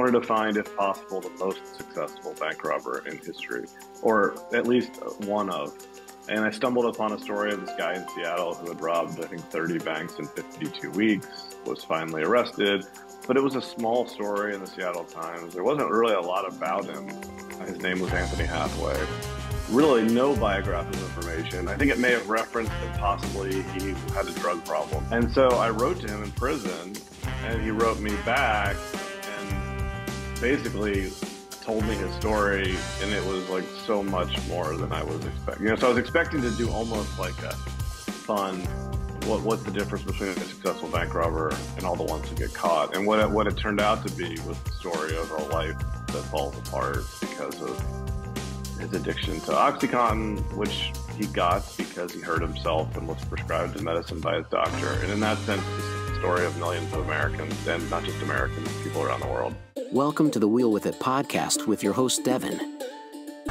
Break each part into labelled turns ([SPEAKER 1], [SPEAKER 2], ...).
[SPEAKER 1] wanted to find, if possible, the most successful bank robber in history, or at least one of. And I stumbled upon a story of this guy in Seattle who had robbed, I think, 30 banks in 52 weeks, was finally arrested. But it was a small story in the Seattle Times. There wasn't really a lot about him. His name was Tony Hathaway. Really no biographical information. I think it may have referenced that possibly he had a drug problem. And so I wrote to him in prison, and he wrote me back and basically told me his story, and it was like so much more than I was expecting. So I was expecting to do almost like a fun, what's the difference between a successful bank robber and all the ones who get caught? And what it turned out to be was the story of a life that falls apart because of his addiction to Oxycontin, which he got because he hurt himself and was prescribed a medicine by his doctor. And in that sense, this is the story of millions of Americans, and not just Americans, people around the world.
[SPEAKER 2] Welcome to the Wheel With It podcast with your host, Devon.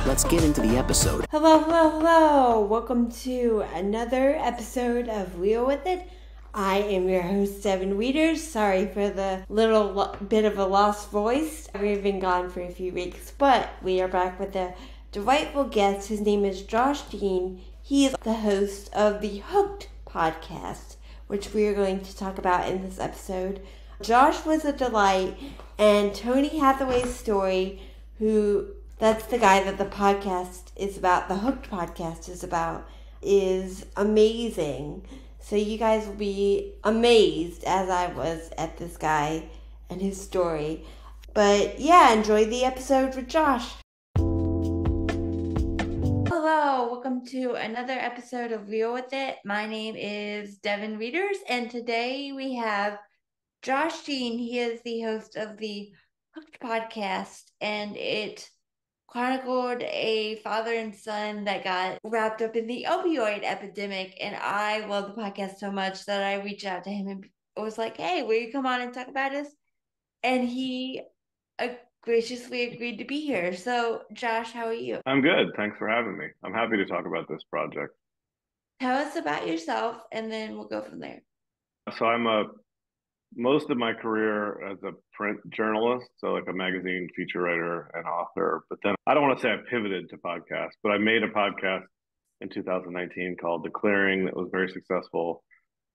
[SPEAKER 2] Let's get into the episode.
[SPEAKER 3] Hello. Welcome to another episode of Wheel With It. I am your host, Devon Wieters. Sorry for the little bit of a lost voice. We've been gone for a few weeks, but we are back with a delightful guest. His name is Josh Dean. He is the host of the Hooked podcast, which we are going to talk about in this episode. Josh was a delight, and Tony Hathaway's story, that's the guy that the podcast is about, the Hooked podcast is about, is amazing. So you guys will be amazed, as I was, at this guy and his story. But yeah, enjoy the episode with Josh. Hello, welcome to another episode of Real With It. My name is Devon Wieters, and today we have Josh Dean. He is the host of the Hooked podcast, and it chronicled a father and son that got wrapped up in the opioid epidemic. And I love the podcast so much that I reached out to him and was like, hey, will you come on and talk about this? And he graciously agreed to be here. So, Josh, how are you?
[SPEAKER 1] I'm good. Thanks for having me. I'm happy to talk about this project.
[SPEAKER 3] Tell us about yourself, and then we'll go from there.
[SPEAKER 1] So most of my career as a print journalist, so like a magazine feature writer and author. But then I don't want to say I pivoted to podcasts, but I made a podcast in 2019 called The Clearing that was very successful.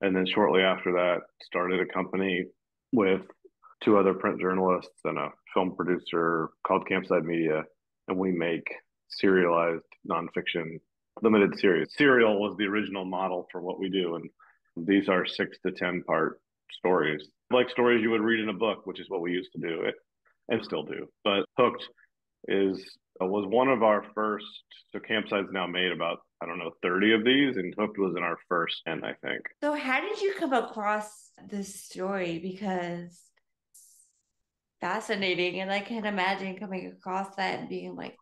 [SPEAKER 1] And then shortly after that, started a company with two other print journalists and a film producer called Campside Media. And we make serialized nonfiction limited series. Serial was the original model for what we do. And these are 6 to 10 part stories, like stories you would read in a book, which is what we used to do it and still do. But Hooked was one of our first. So Campside's now made about, 30 of these, and Hooked was in our first 10, I think.
[SPEAKER 3] So how did you come across this story? Because it's fascinating, and I can imagine coming across that and being like,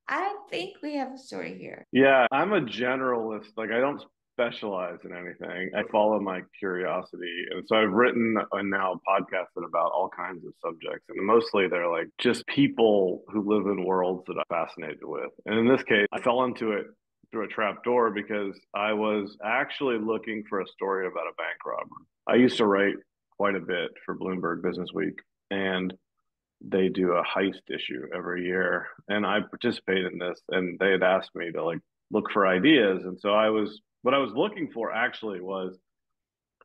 [SPEAKER 3] I think we have a story here.
[SPEAKER 1] Yeah, I'm a generalist. Like, I don't specialize in anything. I follow my curiosity. And so I've written and now podcasted about all kinds of subjects. And mostly they're like just people who live in worlds that I'm fascinated with. And in this case, I fell into it through a trap door because I was actually looking for a story about a bank robber. I used to write quite a bit for Bloomberg Business Week, and they do a heist issue every year. And I participated in this, and they had asked me to look for ideas. And so what I was looking for actually was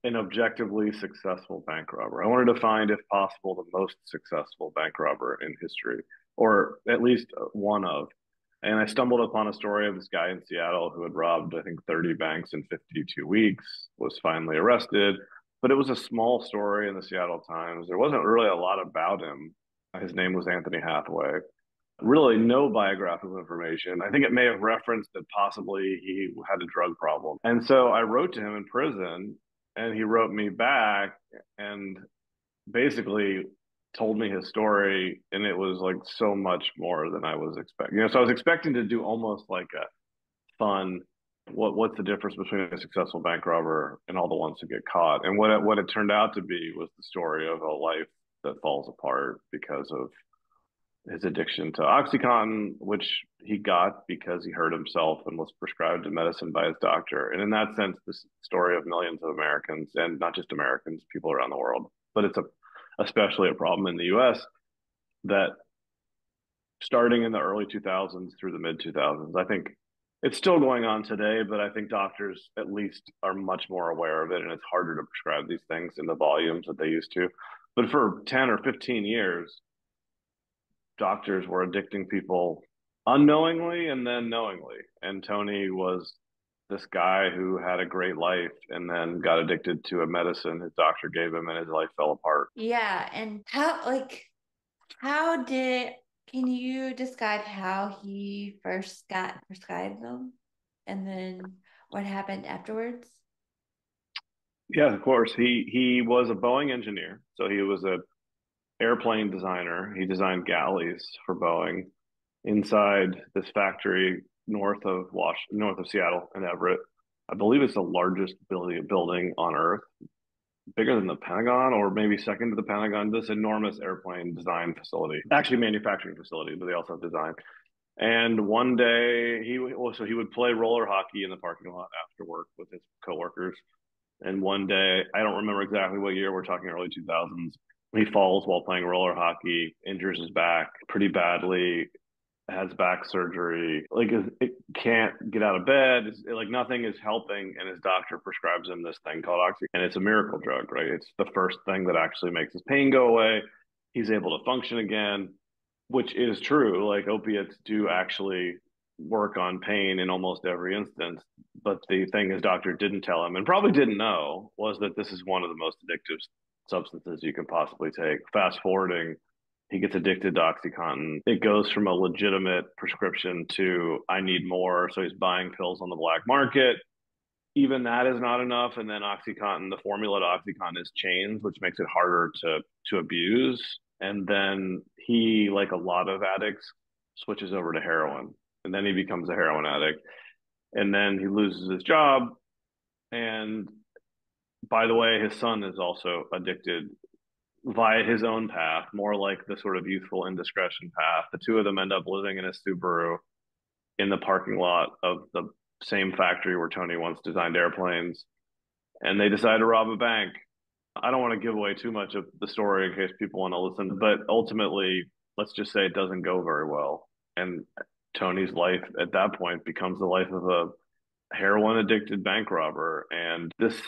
[SPEAKER 1] an objectively successful bank robber. I wanted to find, if possible, the most successful bank robber in history, or at least one of. And I stumbled upon a story of this guy in Seattle who had robbed, I think, 30 banks in 52 weeks, was finally arrested. But it was a small story in the Seattle Times. There wasn't really a lot about him. His name was Tony Hathaway. Really no biographical information. I think it may have referenced that possibly he had a drug problem. And so I wrote to him in prison, and he wrote me back and basically told me his story, and it was like so much more than I was expecting. So I was expecting to do almost like a fun, what's the difference between a successful bank robber and all the ones who get caught? And what it turned out to be was the story of a life that falls apart because of his addiction to Oxycontin, which he got because he hurt himself and was prescribed a medicine by his doctor. And in that sense, this is the story of millions of Americans, and not just Americans, people around the world. But it's especially a problem in the US that starting in the early 2000s through the mid 2000s, I think it's still going on today, but I think doctors at least are much more aware of it, and it's harder to prescribe these things in the volumes that they used to. But for 10 or 15 years, doctors were addicting people unknowingly and then knowingly. And Tony was this guy who had a great life and then got addicted to a medicine his doctor gave him, and his life fell apart.
[SPEAKER 3] Yeah, and how did can you describe how he first got prescribed them and then what happened afterwards?
[SPEAKER 1] Yeah, of course. He was a Boeing engineer, so he was a airplane designer. He designed galleys for Boeing inside this factory north of Seattle in Everett. I believe it's the largest building on Earth, bigger than the Pentagon, or maybe second to the Pentagon. This enormous airplane design facility, actually manufacturing facility, but they also have design. And one day he would play roller hockey in the parking lot after work with his coworkers. And one day, I don't remember exactly what year, we're talking early 2000s, he falls while playing roller hockey, injures his back pretty badly, has back surgery, like it can't get out of bed. Like nothing is helping, and his doctor prescribes him this thing called Oxycontin, and it's a miracle drug, right? It's the first thing that actually makes his pain go away. He's able to function again, which is true. Like opiates do actually work on pain in almost every instance. But the thing his doctor didn't tell him and probably didn't know was that this is one of the most addictive substances you can possibly take. Fast forwarding, he gets addicted to Oxycontin. It goes from a legitimate prescription to I need more. So he's buying pills on the black market. Even that is not enough. And then Oxycontin, the formula to Oxycontin is changed, which makes it harder to abuse. And then he, like a lot of addicts, switches over to heroin. And then he becomes a heroin addict. And then he loses his job. And by the way, his son is also addicted via his own path, more like the sort of youthful indiscretion path. The two of them end up living in a Subaru in the parking lot of the same factory where Tony once designed airplanes. And they decide to rob a bank. I don't want to give away too much of the story in case people want to listen, but ultimately, let's just say it doesn't go very well. And Tony's life at that point becomes the life of a heroin addicted bank robber. And this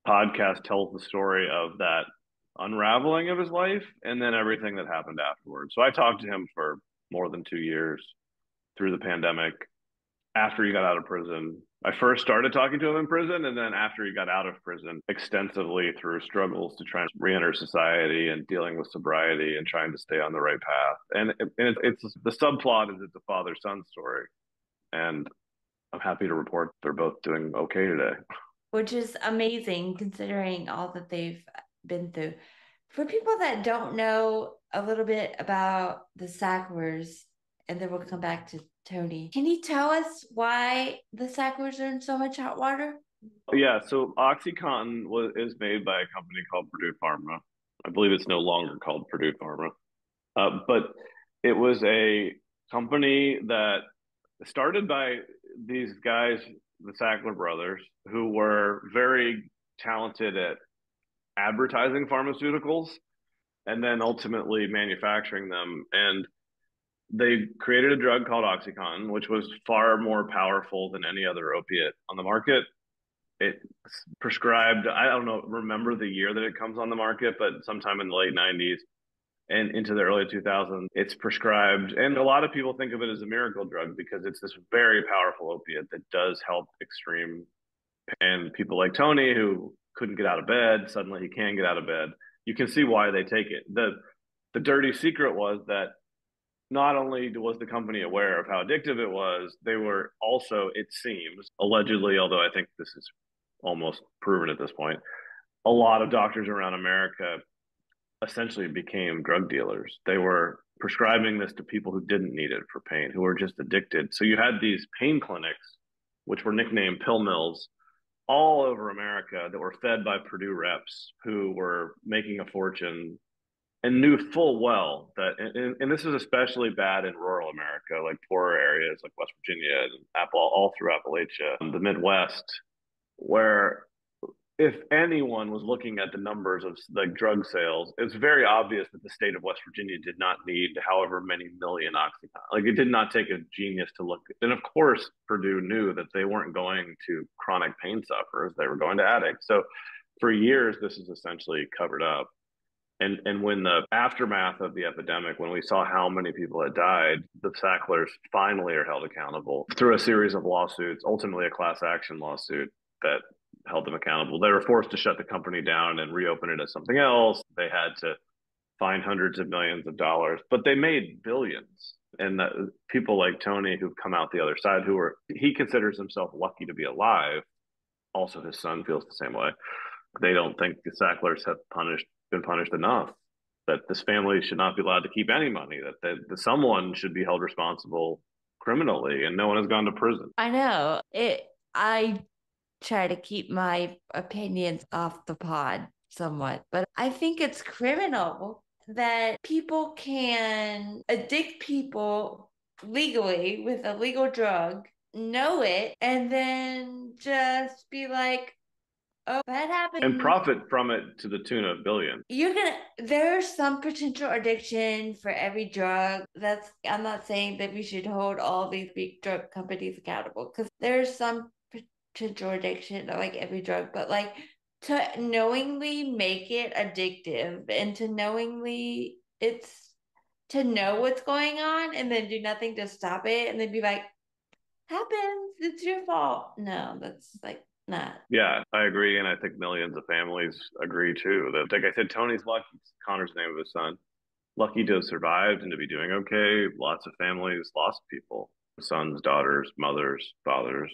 [SPEAKER 1] podcast tells the story of that unraveling of his life and then everything that happened afterwards. So I talked to him for more than 2 years through the pandemic after he got out of prison. I first started talking to him in prison, and then after he got out of prison, extensively through struggles to try and re-enter society and dealing with sobriety and trying to stay on the right path. And it's the subplot is it's a father-son story, and I'm happy to report they're both doing okay today.
[SPEAKER 3] Which is amazing considering all that they've been through. For people that don't know a little bit about the Sacklers, and then we'll come back to Tony, can you tell us why the Sacklers are in so much hot water?
[SPEAKER 1] Yeah, so Oxycontin is made by a company called Purdue Pharma. I believe it's no longer called Purdue Pharma, but it was a company that started by these guys, the Sackler brothers, who were very talented at advertising pharmaceuticals and then ultimately manufacturing them. And they created a drug called Oxycontin, which was far more powerful than any other opiate on the market. It's prescribed, I don't know, remember the year that it comes on the market, but sometime in the late 90s and into the early 2000s, it's prescribed. And a lot of people think of it as a miracle drug because it's this very powerful opiate that does help extreme. And people like Tony, who couldn't get out of bed, suddenly he can get out of bed. You can see why they take it. The dirty secret was that not only was the company aware of how addictive it was, they were also, it seems, allegedly, although I think this is almost proven at this point, a lot of doctors around America essentially became drug dealers. They were prescribing this to people who didn't need it for pain, who were just addicted. So you had these pain clinics, which were nicknamed pill mills, all over America that were fed by Purdue reps who were making a fortune and knew full well that, and this is especially bad in rural America, like poorer areas like West Virginia and all through Appalachia, the Midwest, where if anyone was looking at the numbers of like drug sales, it's very obvious that the state of West Virginia did not need however many million Oxycontin. Like it did not take a genius to look. And of course, Purdue knew that they weren't going to chronic pain sufferers; they were going to addicts. So for years, this is essentially covered up. And when the aftermath of the epidemic, when we saw how many people had died, the Sacklers finally are held accountable through a series of lawsuits, ultimately a class action lawsuit that held them accountable. They were forced to shut the company down and reopen it as something else. They had to find hundreds of millions of dollars, but they made billions. And people like Tony, who've come out the other side, he considers himself lucky to be alive. Also, his son feels the same way. They don't think the Sacklers have been punished enough. That this family should not be allowed to keep any money. That someone should be held responsible criminally, and no one has gone to prison.
[SPEAKER 4] I know it. I try to keep my opinions off the pod somewhat, but I think it's criminal that people can addict people legally with a legal drug, know it, and then just be like, oh, that happened.
[SPEAKER 1] And profit from it to the tune of billions.
[SPEAKER 4] There's some potential addiction for every drug. I'm not saying that we should hold all these big drug companies accountable, because there's some potential addiction, like every drug, but like to knowingly make it addictive and to knowingly to know what's going on and then do nothing to stop it and then be like, happens, it's your fault. No, that's like not.
[SPEAKER 1] Yeah, I agree. And I think millions of families agree too. That, like I said, Tony's lucky, Connor's the name of his son, lucky to have survived and to be doing okay. Lots of families lost people, sons, daughters, mothers, fathers.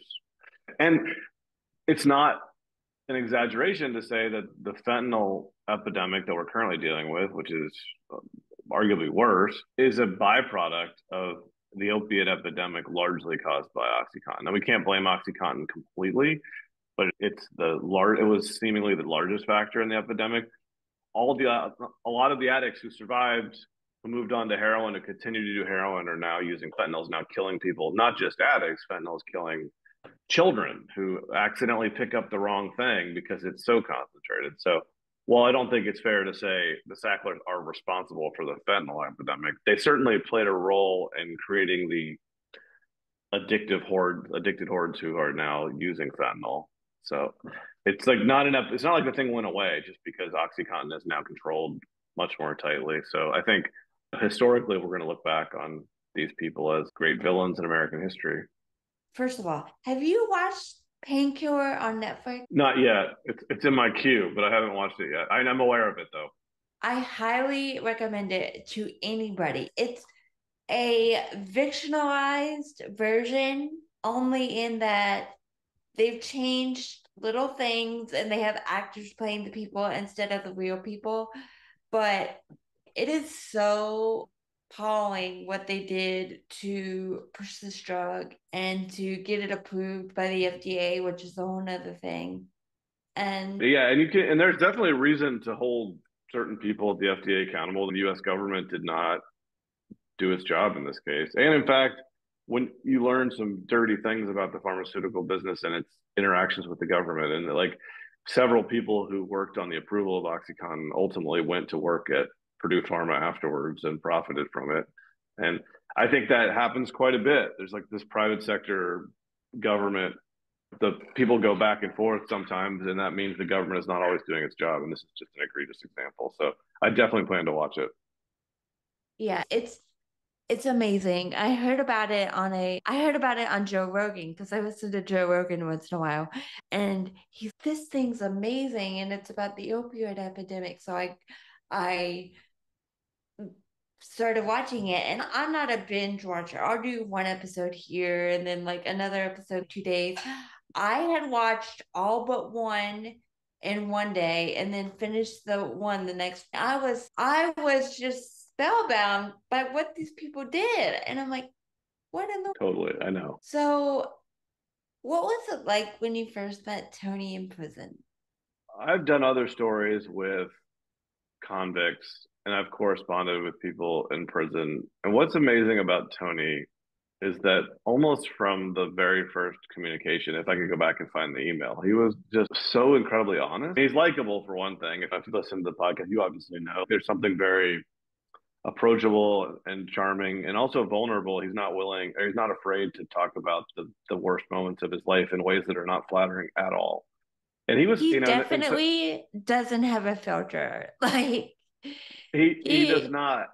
[SPEAKER 1] And it's not an exaggeration to say that the fentanyl epidemic that we're currently dealing with, which is arguably worse, is a byproduct of the opiate epidemic largely caused by Oxycontin. Now, we can't blame Oxycontin completely, but it was seemingly the largest factor in the epidemic. A lot of the addicts who survived, who moved on to heroin, who continue to do heroin, are now using fentanyl, is now killing people, not just addicts. Fentanyl is killing children who accidentally pick up the wrong thing because it's so concentrated. So while I don't think it's fair to say the Sacklers are responsible for the fentanyl epidemic, they certainly played a role in creating the addicted hordes who are now using fentanyl. So it's like it's not like the thing went away just because Oxycontin is now controlled much more tightly. So I think historically we're going to look back on these people as great villains in American history.
[SPEAKER 4] First of all, have you watched Painkiller on Netflix?
[SPEAKER 1] Not yet. It's in my queue, but I haven't watched it yet. I'm aware of it though.
[SPEAKER 4] I highly recommend it to anybody. It's a fictionalized version, only in that they've changed little things and they have actors playing the people instead of the real people. But it is so appalling what they did to push this drug and to get it approved by the FDA, which is a whole nother thing. And
[SPEAKER 1] yeah, and there's definitely a reason to hold certain people at the FDA accountable. The U.S. government did not do its job in this case. And in fact, when you learn some dirty things about the pharmaceutical business and its interactions with the government, and like several people who worked on the approval of Oxycontin ultimately went to work at Purdue Pharma afterwards and profited from it. And I think that happens quite a bit. There's like this private sector government, the people go back and forth sometimes, and that means the government is not always doing its job. And this is just an egregious example. So I definitely plan to watch it.
[SPEAKER 4] Yeah, it's amazing. I heard about it on Joe Rogan, because I listen to Joe Rogan once in a while, and this thing's amazing, and it's about the opioid epidemic. So I started watching it, and I'm not a binge watcher. I'll do one episode here and then like another episode 2 days. I had watched all but one in one day and then finished the one the next. I was just spellbound by what these people did, and I'm like, what in the
[SPEAKER 1] Totally, I know.
[SPEAKER 4] So what was it like when you first met Tony in prison?
[SPEAKER 1] I've done other stories with convicts, and I've corresponded with people in prison. And what's amazing about Tony is that almost from the very first communication, if I could go back and find the email, he was just so incredibly honest. He's likable for one thing. If I've listened to the podcast, you obviously know there's something very approachable and charming and also vulnerable. He's not willing or he's not afraid to talk about the worst moments of his life in ways that are not flattering at all. And he was,
[SPEAKER 4] He
[SPEAKER 1] you know, and so
[SPEAKER 4] definitely doesn't have a filter. Like
[SPEAKER 1] he does
[SPEAKER 4] he
[SPEAKER 1] not.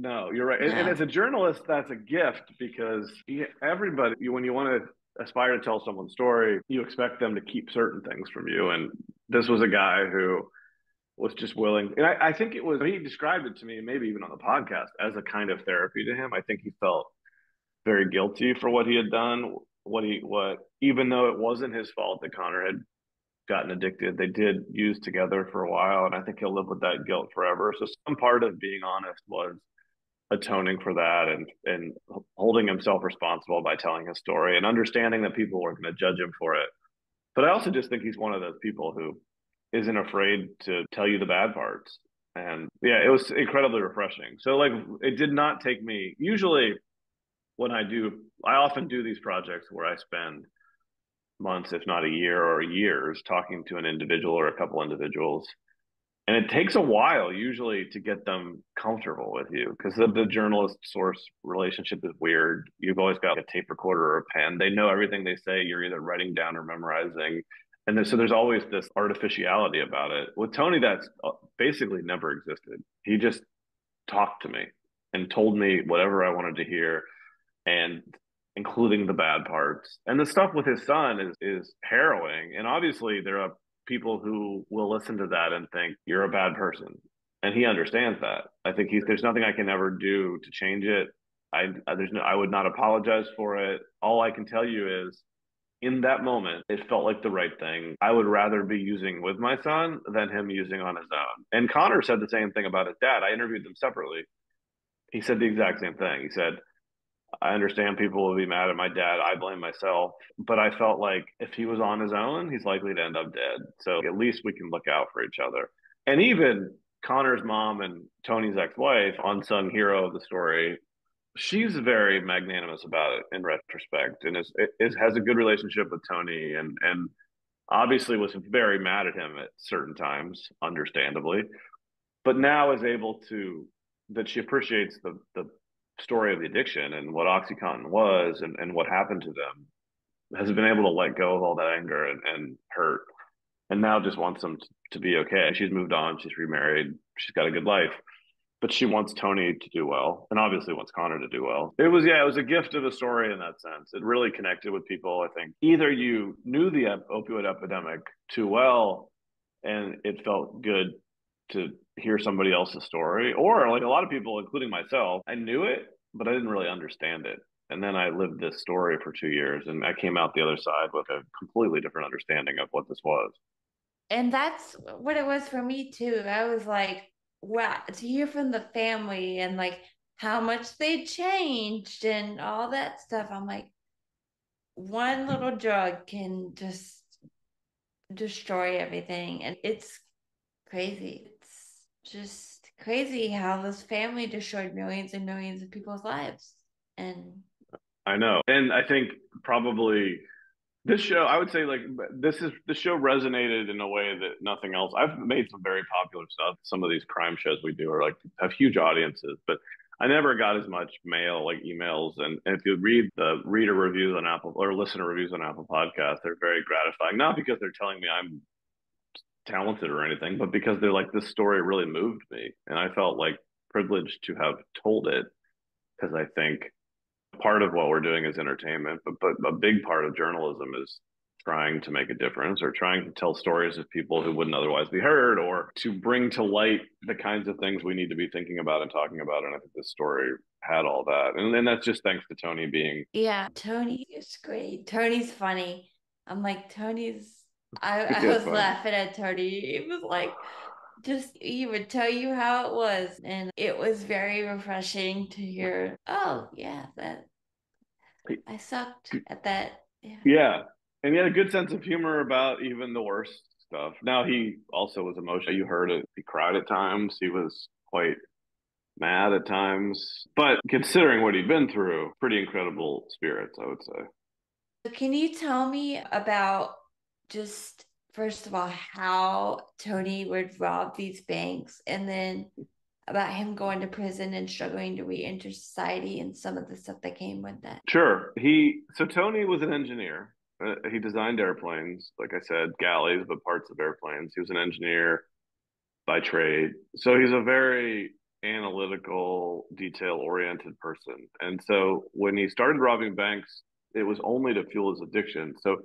[SPEAKER 1] No, you're right. And
[SPEAKER 4] no.
[SPEAKER 1] as a journalist, that's a gift because everybody, when you want to aspire to tell someone's story, you expect them to keep certain things from you. And this was a guy who was just willing. And I think it was, he described it to me, maybe even on the podcast, as a kind of therapy to him. I think he felt very guilty for what he had done, even though it wasn't his fault that Connor had gotten addicted. They did use together for a while, and I think he'll live with that guilt forever. So some part of being honest was atoning for that and holding himself responsible by telling his story and understanding that people were going to judge him for it. But I also just think he's one of those people who isn't afraid to tell you the bad parts. And yeah, it was incredibly refreshing. So like it did not take me usually when I often do these projects where I spend months, if not a year or years, talking to an individual or a couple individuals. And it takes a while usually to get them comfortable with you because the journalist source relationship is weird. You've always got a tape recorder or a pen. They know everything they say. You're either writing down or memorizing. And so there's always this artificiality about it. With Tony, that's basically never existed. He just talked to me and told me whatever I wanted to hear and including the bad parts. And the stuff with his son is harrowing. And obviously there are people who will listen to that and think you're a bad person. And he understands that. I think there's nothing I can ever do to change it. I would not apologize for it. All I can tell you is in that moment, it felt like the right thing. I would rather be using with my son than him using on his own. And Connor said the same thing about his dad. I interviewed them separately. He said the exact same thing. He said, I understand people will be mad at my dad. I blame myself. But I felt like if he was on his own, he's likely to end up dead. So at least we can look out for each other. And even Connor's mom and Tony's ex-wife, unsung hero of the story, she's very magnanimous about it in retrospect and has a good relationship with Tony and obviously was very mad at him at certain times, understandably, but now is able to that she appreciates the story of the addiction and what Oxycontin was and what happened to them, has been able to let go of all that anger and hurt, and now just wants them to be okay. She's moved on, she's remarried, she's got a good life, but she wants Tony to do well and obviously wants Connor to do well. It was a gift of a story in that sense. It really connected with people. I think either you knew the opioid epidemic too well and it felt good to hear somebody else's story, or like a lot of people, including myself, I knew it, but I didn't really understand it. And then I lived this story for 2 years and I came out the other side with a completely different understanding of what this was.
[SPEAKER 4] And that's what it was for me too. I was like, wow, to hear from the family and like how much they changed and all that stuff. I'm like, one little drug can just destroy everything. And it's crazy. It's just crazy how this family destroyed millions and millions of people's lives. And
[SPEAKER 1] I know. And I think probably this show, I would say like the show resonated in a way that nothing else. I've made some very popular stuff. Some of these crime shows we do are like have huge audiences, but I never got as much mail, like emails. And if you read the reader reviews on Apple or listener reviews on Apple Podcasts, they're very gratifying. Not because they're telling me I'm talented or anything, but because they're like, this story really moved me. And I felt like privileged to have told it because I think part of what we're doing is entertainment, but a big part of journalism is trying to make a difference or trying to tell stories of people who wouldn't otherwise be heard or to bring to light the kinds of things we need to be thinking about and talking about. And I think this story had all that. And that's just thanks to Tony being.
[SPEAKER 4] yeah, Tony is great. Tony's funny. I'm like, I
[SPEAKER 1] Yeah,
[SPEAKER 4] was
[SPEAKER 1] fun.
[SPEAKER 4] laughing at Tony. It was like, just he would tell you how it was. And it was very refreshing to hear, oh, yeah, that I sucked at that. Yeah.
[SPEAKER 1] Yeah. And he had a good sense of humor about even the worst stuff. Now he also was emotional. You heard it. He cried at times. He was quite mad at times. But considering what he'd been through, pretty incredible spirits, I would say.
[SPEAKER 4] Can you tell me about just, first of all, how Tony would rob these banks, and then about him going to prison and struggling to re-enter society and some of the stuff that came with that?
[SPEAKER 1] Sure. So Tony was an engineer. He designed airplanes, like I said, galleys, but parts of airplanes. He was an engineer by trade. So he's a very analytical, detail-oriented person. And so when he started robbing banks, it was only to fuel his addiction. So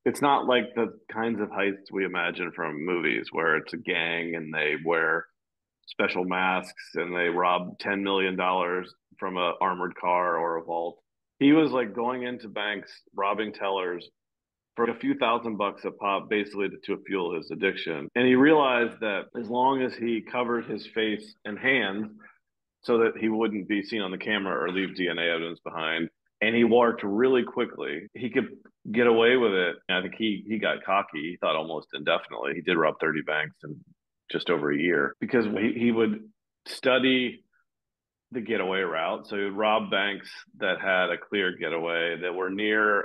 [SPEAKER 1] it's not like the kinds of heists we imagine from movies where it's a gang and they wear special masks and they rob $10 million from a armored car or a vault. He was like going into banks, robbing tellers for a few $1,000s a pop, basically to fuel his addiction. And he realized that as long as he covered his face and hands so that he wouldn't be seen on the camera or leave DNA evidence behind, and he worked really quickly, he could get away with it. And I think he got cocky. He thought almost indefinitely. He did rob 30 banks in just over a year because he would study the getaway route. So he would rob banks that had a clear getaway, that were near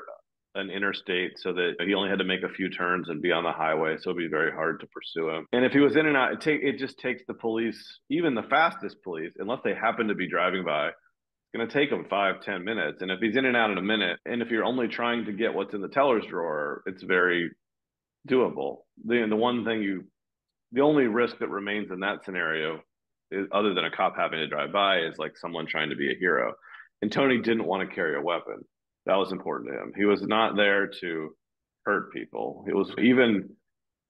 [SPEAKER 1] an interstate, so that he only had to make a few turns and be on the highway. So it'd be very hard to pursue him. And if he was in and out, it just takes the police, even the fastest police, unless they happen to be driving by, it's going to take him 5-10 minutes. And if he's in and out in a minute, and if you're only trying to get what's in the teller's drawer, it's very doable. The only risk that remains in that scenario is, other than a cop having to drive by, is like someone trying to be a hero. And Tony didn't want to carry a weapon. That was important to him. He was not there to hurt people. It was, even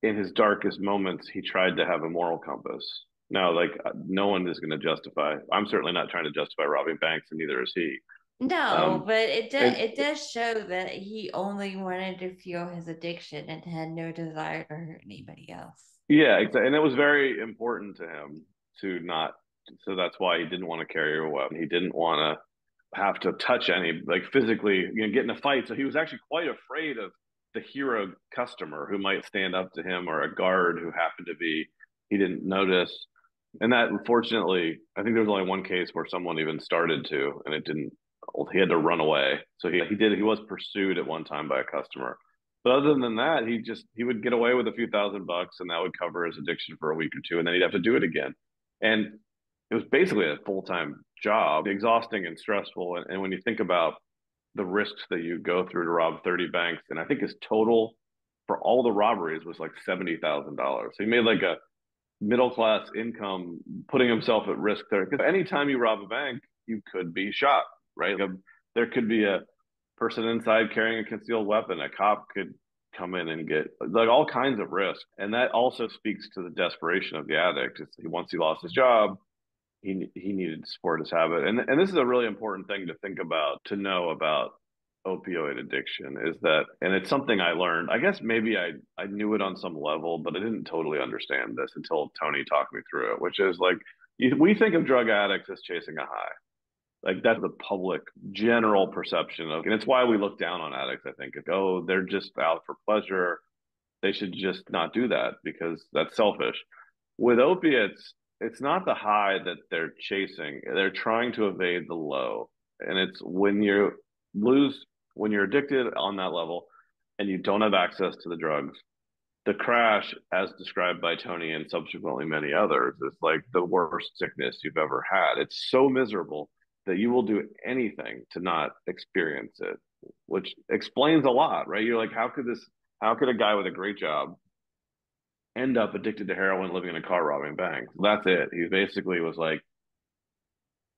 [SPEAKER 1] in his darkest moments, he tried to have a moral compass. Now, like, no one is going to justify. I'm certainly not trying to justify robbing banks, and neither is he.
[SPEAKER 4] No, but
[SPEAKER 1] And
[SPEAKER 4] it does show that he only wanted to fuel his addiction and had no desire to hurt anybody else.
[SPEAKER 1] yeah, exactly. And it was very important to him to not. So that's why he didn't want to carry a weapon. He didn't want to have to touch any, like, physically, get in a fight. So he was actually quite afraid of the hero customer who might stand up to him, or a guard who happened to be, he didn't notice. And that, unfortunately, I think there was only one case where someone even started to, and it didn't. He had to run away. So he was pursued at one time by a customer. But other than that, he would get away with a few $1,000s, and that would cover his addiction for a week or two, and then he'd have to do it again. And it was basically a full-time job, exhausting and stressful. And when you think about the risks that you go through to rob 30 banks, and I think his total for all the robberies was like $70,000. So he made like a middle class income, putting himself at risk there. Because anytime you rob a bank, you could be shot, right? There could be a person inside carrying a concealed weapon. A cop could come in and get, like, all kinds of risk. And that also speaks to the desperation of the addict. Once he lost his job, he needed to support his habit. And this is a really important thing to think about, to know about opioid addiction, is that, and it's something I learned. I guess maybe I knew it on some level, but I didn't totally understand this until Tony talked me through it, which is like, we think of drug addicts as chasing a high. Like, that's the public general perception of, and it's why we look down on addicts. I think, oh, they're just out for pleasure. They should just not do that because that's selfish. With opiates, it's not the high that they're chasing. They're trying to evade the low. And it's when you're addicted on that level and you don't have access to the drugs, the crash, as described by Tony and subsequently many others, is like the worst sickness you've ever had. It's so miserable that you will do anything to not experience it, which explains a lot, right? You're like, how could a guy with a great job end up addicted to heroin, living in a car, robbing banks? That's it. He basically was like,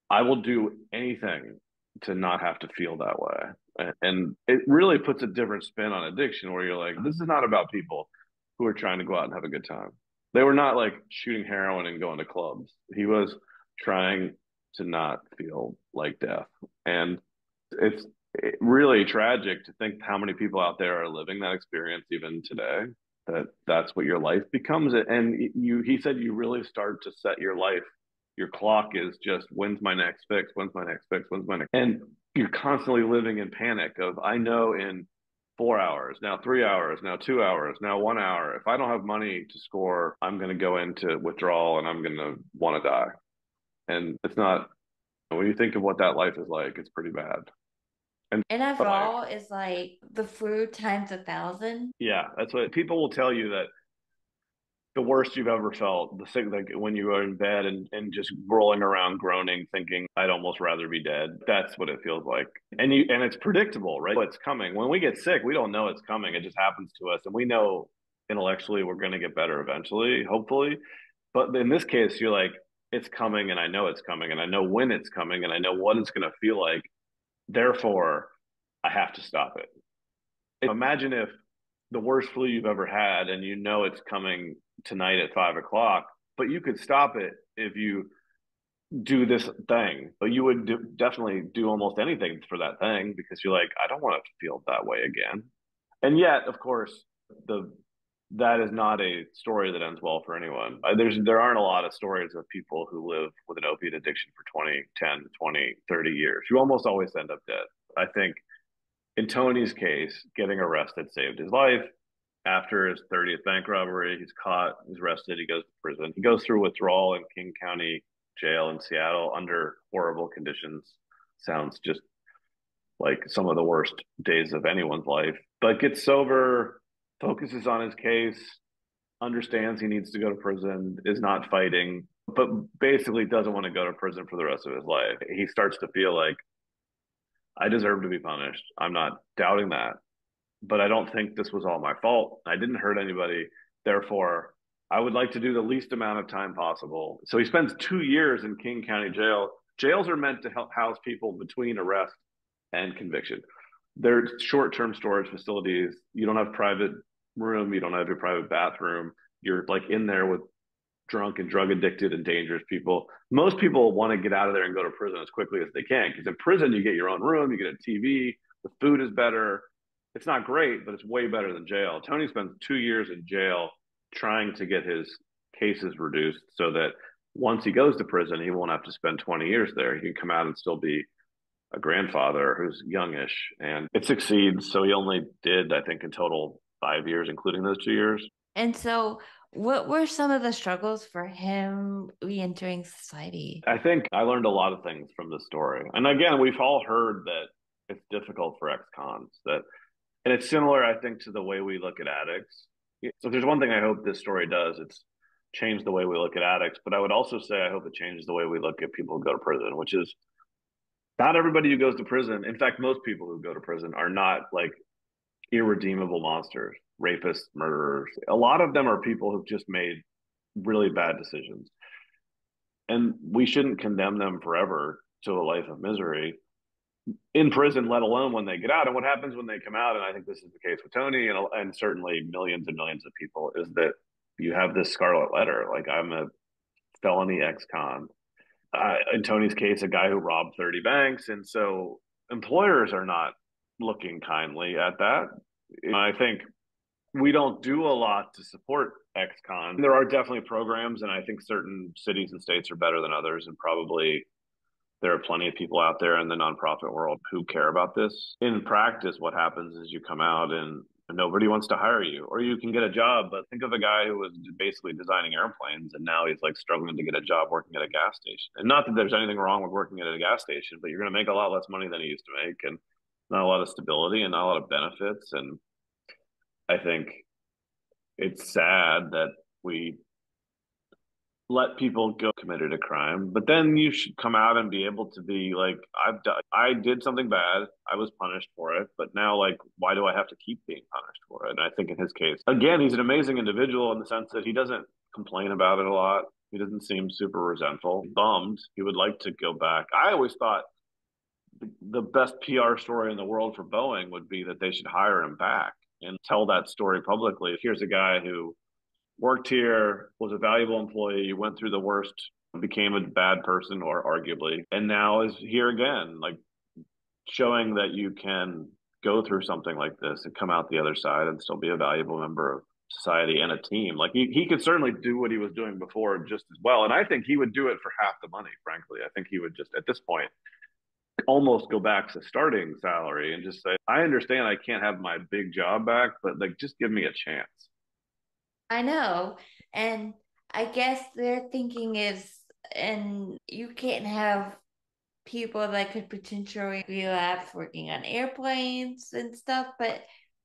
[SPEAKER 1] I will do anything to not have to feel that way. And it really puts a different spin on addiction, where you're like, this is not about people who are trying to go out and have a good time. They were not like shooting heroin and going to clubs. He was trying to not feel like death. And it's really tragic to think how many people out there are living that experience even today, that's what your life becomes. And he said, you really start to set your life, your clock is just, when's my next fix, when's my next fix, when's my next, and you're constantly living in panic of, I know in 4 hours, now 3 hours, now 2 hours, now 1 hour, if I don't have money to score, I'm going to go into withdrawal and I'm going to want to die. And it's not, when you think of what that life is like, it's pretty bad. And like,
[SPEAKER 4] NFL is like the food times 1,000.
[SPEAKER 1] yeah, that's what people will tell you, that the worst you've ever felt, the thing, like when you are in bed and just rolling around groaning, thinking, I'd almost rather be dead. That's what it feels like. And it's predictable, right? It's coming. When we get sick, we don't know it's coming. It just happens to us. And we know intellectually we're going to get better eventually, hopefully. But in this case, you're like, it's coming, and I know it's coming, and I know when it's coming, and I know what it's going to feel like. Therefore, I have to stop it. Imagine if the worst flu you've ever had, and you know it's coming tonight at 5 o'clock, but you could stop it if you do this thing. But you would definitely do almost anything for that thing, because you're like, I don't want to feel that way again. And yet, of course, the that is not a story that ends well for anyone. There aren't a lot of stories of people who live with an opiate addiction for 20, 10, 20, 30 years. You almost always end up dead. I think in Tony's case, getting arrested saved his life. After his 30th bank robbery, he's caught, he's arrested, he goes to prison. He goes through withdrawal in King County Jail in Seattle under horrible conditions. Sounds just like some of the worst days of anyone's life. But gets sober, focuses on his case, understands he needs to go to prison, is not fighting, but basically doesn't want to go to prison for the rest of his life. He starts to feel like, I deserve to be punished. I'm not doubting that, but I don't think this was all my fault. I didn't hurt anybody. Therefore, I would like to do the least amount of time possible. So he spends 2 years in King County Jail. Jails are meant to help house people between arrest and conviction. They're short-term storage facilities. You don't have private room. You don't have your private bathroom. You're like in there with drunk and drug addicted and dangerous people. Most people want to get out of there and go to prison as quickly as they can, because in prison you get your own room, you get a TV, the food is better. It's not great, but it's way better than jail. Tony spends 2 years in jail trying to get his cases reduced so that once he goes to prison, he won't have to spend 20 years there. He can come out and still be a grandfather who's youngish, and it succeeds. So he only did, I think, in total 5 years, including those 2 years.
[SPEAKER 4] And so, what were some of the struggles for him re-entering society?
[SPEAKER 1] I think I learned a lot of things from this story. And again, we've all heard that it's difficult for ex-cons, that, and it's similar, I think, to the way we look at addicts. So if there's one thing I hope this story does, it's change the way we look at addicts. But I would also say I hope it changes the way we look at people who go to prison, which is not everybody who goes to prison. In fact, most people who go to prison are not like irredeemable monsters, rapists, murderers. A lot of them are people who've just made really bad decisions. And we shouldn't condemn them forever to a life of misery in prison, let alone when they get out. And what happens when they come out, and I think this is the case with Tony and certainly millions and millions of people, is that you have this scarlet letter. Like, I'm a felony ex-con. In Tony's case, a guy who robbed 30 banks. And so employers are not looking kindly at that. And I think we don't do a lot to support ex-con. There are definitely programs, and I think certain cities and states are better than others, and probably there are plenty of people out there in the nonprofit world who care about this. In practice, what happens is you come out and nobody wants to hire you, or you can get a job. But think of a guy who was basically designing airplanes, and now he's like struggling to get a job working at a gas station. And not that there's anything wrong with working at a gas station, but you're going to make a lot less money than he used to make, and not a lot of stability and not a lot of benefits. And I think it's sad that we let people go committed a crime, but then you should come out and be able to be like, I did something bad, I was punished for it, but now, like, why do I have to keep being punished for it? And I think in his case, again, he's an amazing individual in the sense that he doesn't complain about it a lot. He doesn't seem super resentful, bummed. He would like to go back. I always thought the best PR story in the world for Boeing would be that they should hire him back and tell that story publicly. Here's a guy who worked here, was a valuable employee, went through the worst, became a bad person, or arguably, and now is here again, like showing that you can go through something like this and come out the other side and still be a valuable member of society and a team. Like he could certainly do what he was doing before just as well. And I think he would do it for half the money, frankly. I think he would just, at this point, almost go back to starting salary and just say, I understand I can't have my big job back, but like, just give me a chance.
[SPEAKER 4] I know. And I guess their thinking is and you can't have people that could potentially relapse working on airplanes and stuff. But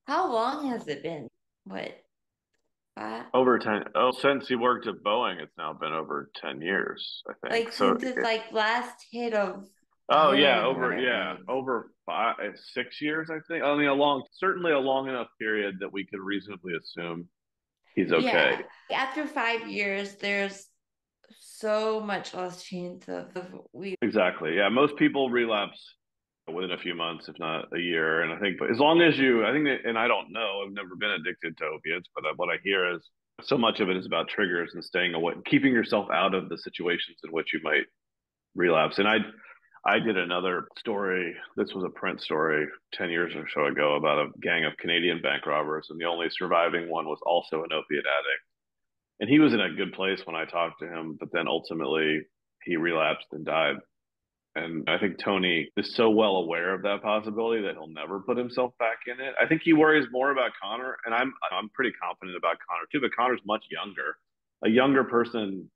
[SPEAKER 4] how long has it been? What, 5?
[SPEAKER 1] Over 10. Oh, since he worked at Boeing, it's now been over 10 years, I think.
[SPEAKER 4] Like
[SPEAKER 1] So,
[SPEAKER 4] since it's like last hit of
[SPEAKER 1] oh yeah,
[SPEAKER 4] heroin or whatever it is.
[SPEAKER 1] over 6 years, I think. I mean, certainly a long enough period that we could reasonably assume he's okay.
[SPEAKER 4] Yeah. After 5 years, there's so much less chance of we.
[SPEAKER 1] Exactly. Yeah, most people relapse within a few months, if not a year. And I think, but as long as I think, that, and I don't know, I've never been addicted to opiates, but what I hear is so much of it is about triggers and staying away, keeping yourself out of the situations in which you might relapse. And I did another story. This was a print story 10 years or so ago about a gang of Canadian bank robbers, and the only surviving one was also an opiate addict. And he was in a good place when I talked to him, but then ultimately he relapsed and died. And I think Tony is so well aware of that possibility that he'll never put himself back in it. I think he worries more about Connor, and I'm pretty confident about Connor too. But Connor's much younger. A younger person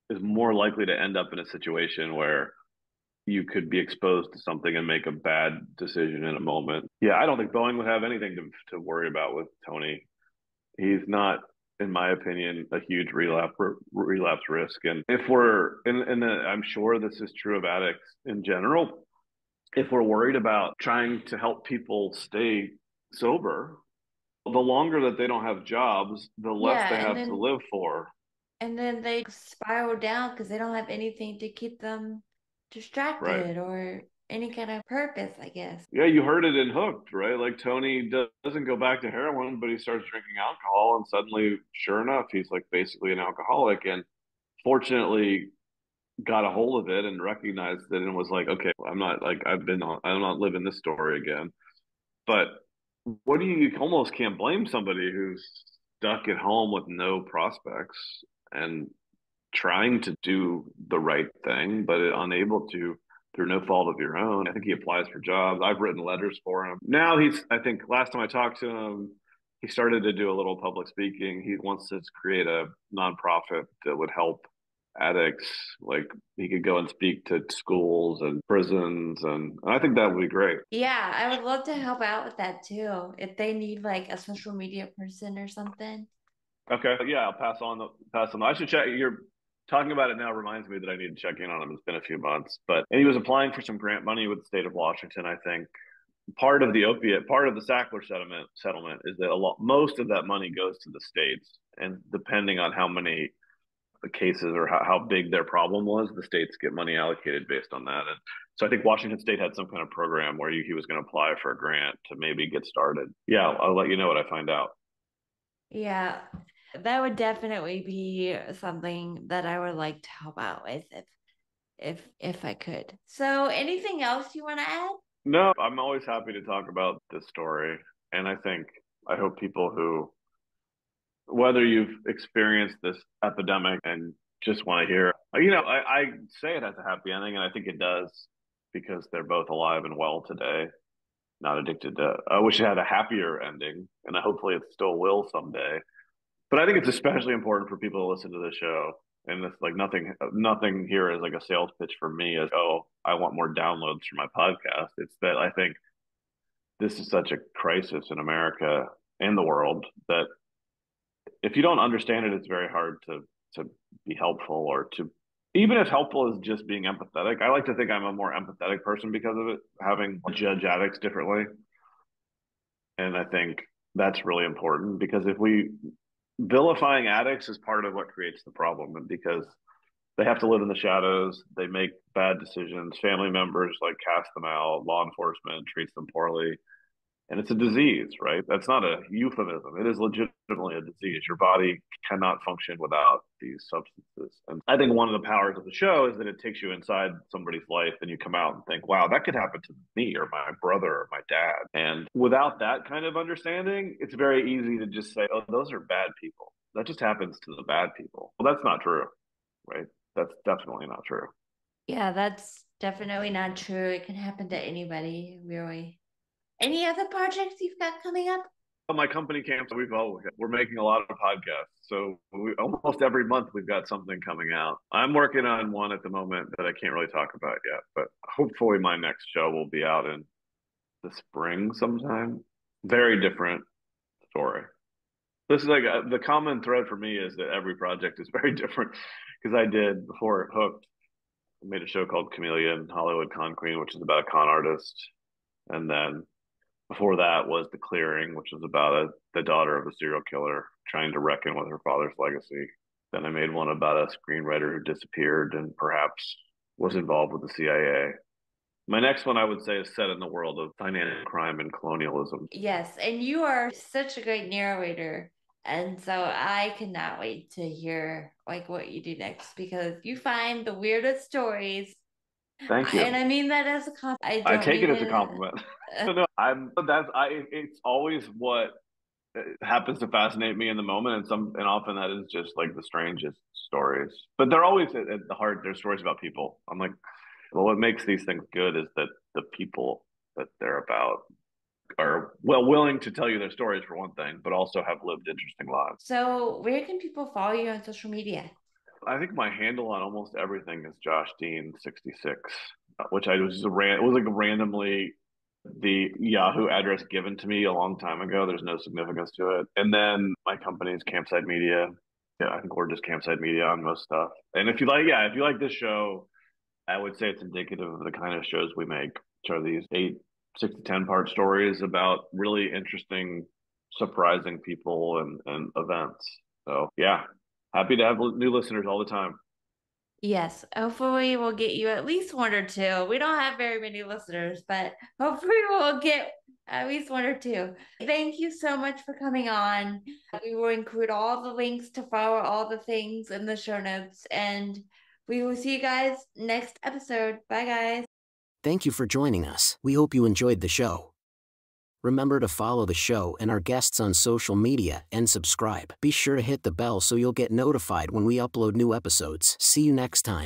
[SPEAKER 1] is more likely to end up in a situation where you could be exposed to something and make a bad decision in a moment. Yeah, I don't think Boeing would have anything to worry about with Tony. He's not, in my opinion, a huge relapse risk. And if we're, and I'm sure this is true of addicts in general, if we're worried about trying to help people stay sober, the longer that they don't have jobs, the less
[SPEAKER 4] Yeah,
[SPEAKER 1] they have to live for.
[SPEAKER 4] and then they spiral down because they don't have anything to keep them
[SPEAKER 1] Right.
[SPEAKER 4] distracted or any kind of purpose, I guess.
[SPEAKER 1] Yeah, you heard it in Hooked, right? Like Tony doesn't go back to heroin, but he starts drinking alcohol, and suddenly, sure enough, he's like basically an alcoholic. And fortunately, got a hold of it and recognized it, and was like, okay, I'm not like I'm not living this story again. But you almost can't blame somebody who's stuck at home with no prospects and trying to do the right thing, but unable to through no fault of your own. I think he applies for jobs. I've written letters for him. Now I think last time I talked to him, he started to do a little public speaking. He wants to create a nonprofit that would help addicts. Like he could go and speak to schools and prisons. And I think that would be great.
[SPEAKER 4] Yeah, I would love to help out with that too. If they need like a social media person or something.
[SPEAKER 1] Okay. Yeah, I'll pass on. I should check. You're talking about it now reminds me that I need to check in on him. It's been a few months, but and he was applying for some grant money with the state of Washington. I think part of the Sackler settlement is that most of that money goes to the states, and depending on how many cases or how big their problem was, the states get money allocated based on that. And so I think Washington State had some kind of program where he was going to apply for a grant to maybe get started. Yeah, I'll let you know what I find out.
[SPEAKER 4] Yeah, that would definitely be something that I would like to help out with if I could. So anything else you want to add?
[SPEAKER 1] No, I'm always happy to talk about this story. And I hope people who, whether you've experienced this epidemic and just want to hear, I say it has a happy ending, and I think it does because they're both alive and well today, not addicted to. I wish it had a happier ending, and hopefully it still will someday. But I think it's especially important for people to listen to the show. And it's like nothing here is like a sales pitch for me as, oh, I want more downloads for my podcast. It's that I think this is such a crisis in America and the world that if you don't understand it, it's very hard to be helpful or to even if helpful is just being empathetic. I like to think I'm a more empathetic person because of it, having judge addicts differently. And I think that's really important because if we vilifying addicts is part of what creates the problem, and because they have to live in the shadows, they make bad decisions, family members like cast them out, law enforcement treats them poorly, and it's a disease, right? That's not a euphemism. It is legitimately a disease. Your body cannot function without these substances. And I think one of the powers of the show is that it takes you inside somebody's life and you come out and think, wow, that could happen to me or my brother or my dad. And without that kind of understanding, it's very easy to just say, oh, those are bad people. That just happens to the bad people. Well, that's not true, right? That's definitely not true.
[SPEAKER 4] Yeah, that's definitely not true. It can happen to anybody, really. Any other projects you've got coming up?
[SPEAKER 1] My company Campside, we're making a lot of podcasts. So almost every month we've got something coming out. I'm working on one at the moment that I can't really talk about yet, but hopefully my next show will be out in the spring sometime. Very different story. This is like the common thread for me is that every project is very different because I did before Hooked, I made a show called Chameleon Hollywood Con Queen, which is about a con artist, and then before that was The Clearing, which was about the daughter of a serial killer trying to reckon with her father's legacy. Then I made one about a screenwriter who disappeared and perhaps was involved with the CIA. My next one, I would say, is set in the world of financial crime and colonialism.
[SPEAKER 4] Yes, and you are such a great narrator. And so I cannot wait to hear like what you do next because you find the weirdest stories.
[SPEAKER 1] Thank you.
[SPEAKER 4] And I mean that as a compliment.
[SPEAKER 1] I take it as a compliment. No, it's always what happens to fascinate me in the moment, and often that is just like the strangest stories. But they're always at the heart. They're stories about people. I'm like, well, what makes these things good is that the people that they're about are willing to tell you their stories for one thing, but also have lived interesting lives.
[SPEAKER 4] So where can people follow you on social media?
[SPEAKER 1] I think my handle on almost everything is Josh Dean 66, which I was it was like randomly the Yahoo address given to me a long time ago. There's no significance to it. And then my company is Campside Media. Yeah, I think we're just Campside Media on most stuff. And if you like this show, I would say it's indicative of the kind of shows we make, which are these 6 to 10 part stories about really interesting, surprising people and events. So yeah, happy to have new listeners all the time.
[SPEAKER 4] Yes, hopefully we'll get you at least one or two. We don't have very many listeners, but hopefully we'll get at least one or two. Thank you so much for coming on. We will include all the links to follow all the things in the show notes, and we will see you guys next episode. Bye, guys.
[SPEAKER 2] Thank you for joining us. We hope you enjoyed the show. Remember to follow the show and our guests on social media and subscribe. Be sure to hit the bell so you'll get notified when we upload new episodes. See you next time.